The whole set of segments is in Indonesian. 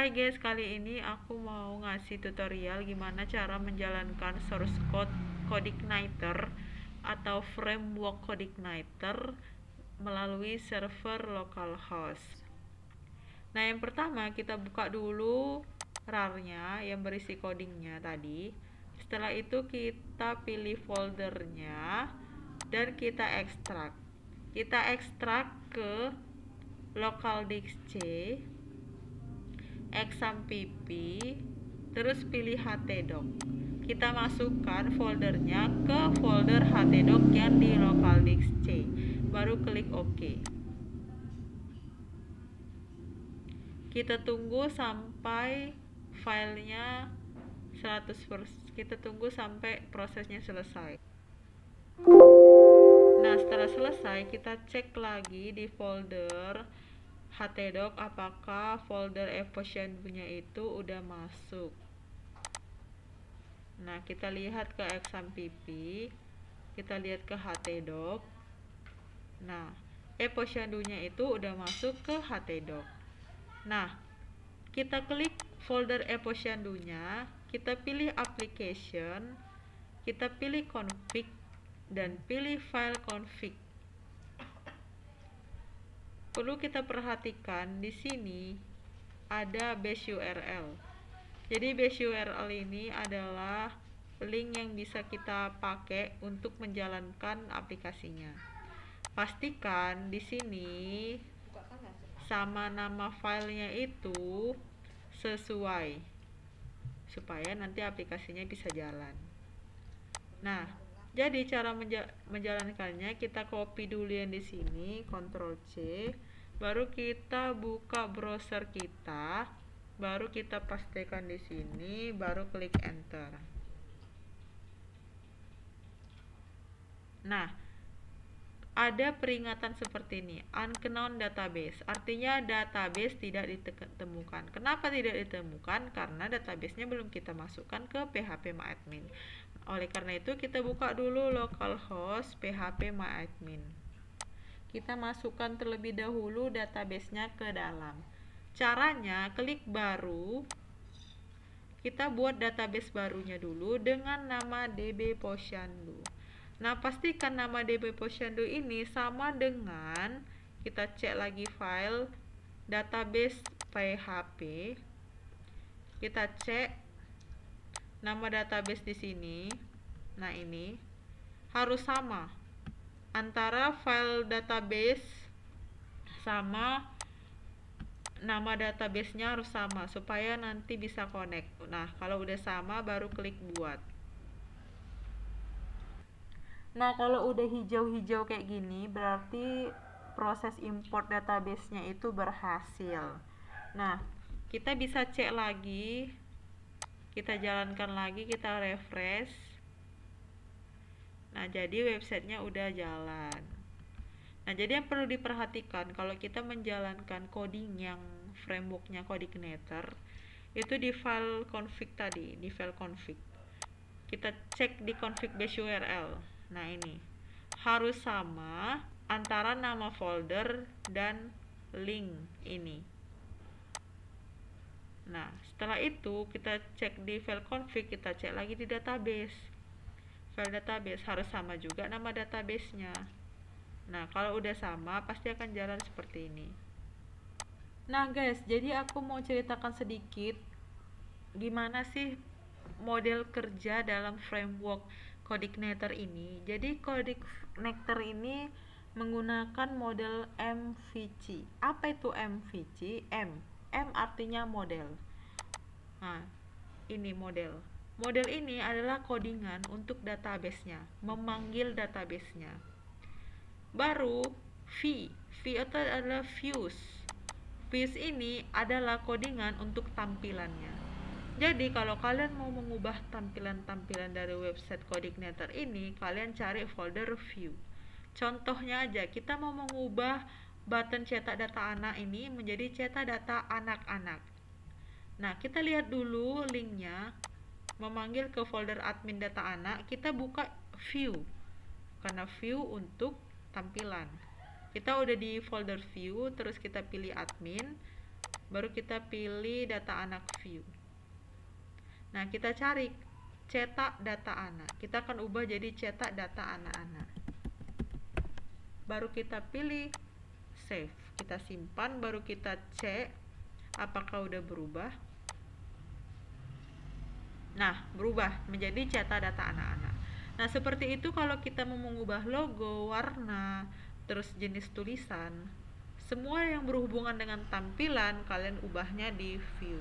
Hai guys, kali ini aku mau ngasih tutorial gimana cara menjalankan source code CodeIgniter atau framework CodeIgniter melalui server localhost. Nah, yang pertama kita buka dulu RAR-nya yang berisi codingnya tadi. Setelah itu kita pilih foldernya dan kita ekstrak. Kita ekstrak ke local disk C, XAMPP, terus pilih htdoc. Kita masukkan foldernya ke folder htdoc yang di local disk C, baru klik OK. Kita tunggu sampai filenya 100%, kita tunggu sampai prosesnya selesai. Nah, setelah selesai kita cek lagi di folder htdoc apakah folder eposhandu-nya itu udah masuk. Nah, kita lihat ke XAMPP, kita lihat ke htdoc. Nah, eposhandu-nya itu udah masuk ke htdoc. Nah, kita klik folder eposhandu-nya, kita pilih application, kita pilih config dan pilih file config. Perlu kita perhatikan di sini ada base URL. Jadi base URL ini adalah link yang bisa kita pakai untuk menjalankan aplikasinya. Pastikan di sini sama nama filenya itu sesuai supaya nanti aplikasinya bisa jalan. Nah, jadi cara menjalankannya kita copy dulu yang di sini, Ctrl C, baru kita buka browser kita, baru kita pastikan di sini, baru klik enter. Nah, ada peringatan seperti ini, unknown database, artinya database tidak ditemukan. Kenapa tidak ditemukan? Karena databasenya belum kita masukkan ke phpMyAdmin. Oleh karena itu kita buka dulu localhost phpMyAdmin. Kita masukkan terlebih dahulu databasenya ke dalam. Caranya klik baru, kita buat database barunya dulu dengan nama dbposhandu. Nah, pastikan nama dbposhandu ini sama dengan, kita cek lagi file database php, kita cek nama database di sini. Nah, ini harus sama antara file database sama nama databasenya, harus sama supaya nanti bisa connect. Nah, kalau udah sama baru klik buat. Nah, kalau udah hijau-hijau kayak gini berarti proses import databasenya itu berhasil. Nah, kita bisa cek lagi, kita jalankan lagi, kita refresh. Nah, jadi websitenya udah jalan. Nah, jadi yang perlu diperhatikan kalau kita menjalankan coding yang frameworknya CodeIgniter itu di file config tadi, di file config. Kita cek di config base URL. Nah, ini harus sama antara nama folder dan link ini. Nah, setelah itu kita cek di file config, kita cek lagi di database. File database harus sama juga nama databasenya. Nah, kalau udah sama pasti akan jalan seperti ini. Nah guys, jadi aku mau ceritakan sedikit gimana sih model kerja dalam framework CodeIgniter ini. Jadi CodeIgniter ini menggunakan model MVC. Apa itu MVC? M artinya model. Nah, ini model. Model ini adalah codingan untuk databasenya, memanggil databasenya. Baru V itu adalah views. Views ini adalah codingan untuk tampilannya. Jadi kalau kalian mau mengubah tampilan-tampilan dari website CodeIgniter ini, kalian cari folder view. Contohnya aja, kita mau mengubah button cetak data anak ini menjadi cetak data anak-anak. Nah, kita lihat dulu linknya, memanggil ke folder admin data anak, kita buka view, karena view untuk tampilan. Kita udah di folder view, terus kita pilih admin, baru kita pilih data anak view. Nah, kita cari cetak data anak. Kita akan ubah jadi cetak data anak-anak. Baru kita pilih save. Kita simpan, baru kita cek apakah udah berubah. Nah, berubah menjadi cetak data anak-anak. Nah, seperti itu kalau kita mau mengubah logo, warna, terus jenis tulisan, semua yang berhubungan dengan tampilan kalian ubahnya di view.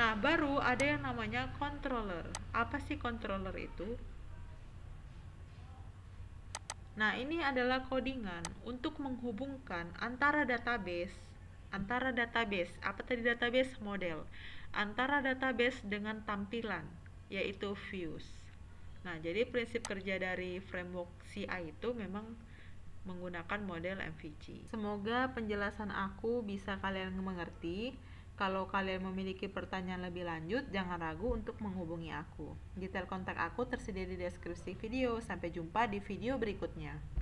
Nah, baru ada yang namanya controller. Apa sih controller itu? Nah, ini adalah codingan untuk menghubungkan antara database, apa tadi database model, antara database dengan tampilan, yaitu views. Nah, jadi prinsip kerja dari framework CI itu memang menggunakan model MVC. Semoga penjelasan aku bisa kalian mengerti. Kalau kalian memiliki pertanyaan lebih lanjut, jangan ragu untuk menghubungi aku. Detail kontak aku tersedia di deskripsi video. Sampai jumpa di video berikutnya.